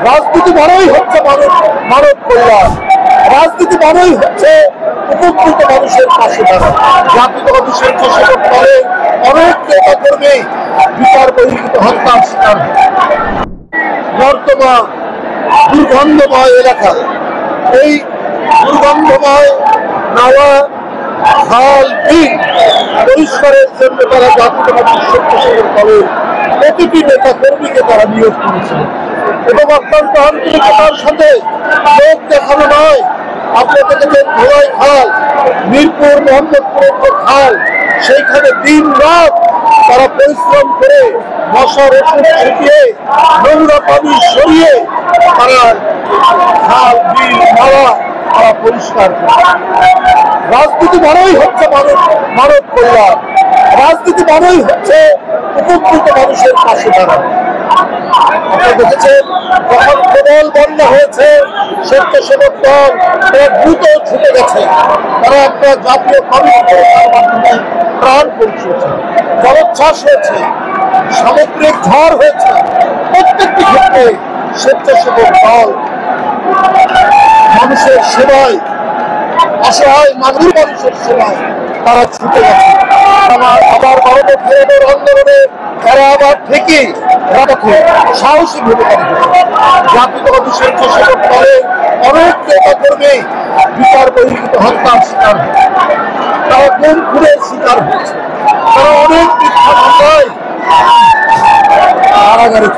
রাজনীতি মানেই হচ্ছে মানব কল্যাণ, রাজনীতি মানেই হচ্ছে উপকৃত মানুষের পাশে দাঁড়া। জাতীয়তাবাদী স্বেচ্ছাসেবক দলে অনেক নেতা কর্মী বিচার বহির্ভূত হত্যার শিকার। নর্দমা দুর্গন্ধময় এলাকা, এই দুর্গন্ধময় নালা খাল বিল পরিষ্কারের জন্য তারা জাতীয়তাবাদী স্বেচ্ছাসেবক দলের প্রতিটি নেতা কর্মীকে তারা নিয়োগ করেছিলেন এবং অত্যন্ত আন্তরিকতার সাথে লোক দেখানো নয়। আপনাদের দেখেন ধোলাই খাল, মিরপুর মোহাম্মদপুরের যে খাল, সেইখানে দিন রাত তারা পরিশ্রম করে মশার ওষুধ ছিটিয়ে নোংরা পানি সরিয়ে তারা খাল বিল নালা তারা পরিষ্কার করে। রাজনীতি মানেই হচ্ছে মানব কল্যাণ, রাজনীতি মানেই হচ্ছে উপকৃত মানুষের পাশে দাঁড়ানো। আপনারা দেখেছেন যখন প্রবল বন্যা হয়েছে, স্বেচ্ছাসেবক দল তারা দ্রুত ছুটে গেছে, তারা একটা জাতীয় কমিটি মাধ্যমে প্রাণ পৌঁছেছে, জলোচ্ছ্বাস হয়েছে, সামুদ্রিক ঝড় হয়েছে। প্রত্যেকটি ক্ষেত্রে স্বেচ্ছাসেবক দল মানুষের সেবায়, অসহায় মানুষের সেবায় তারা ছুটে গেছে। আবার ভারতের ফেরানোর আন্দোলনে তারা আবার ঠিকই রাখে সাহসী ভূমিকা রেখেছে। জাতীয়তাবাদী স্বেচ্ছাসেবক দলে অনেক নেতা কর্মী বিচার বহির্ভূত হত্যার শিকার হয়েছে, তারা গুম খুনের শিকার হয়েছে, তারা অনেক মিথ্যা মামলায় কারাগারে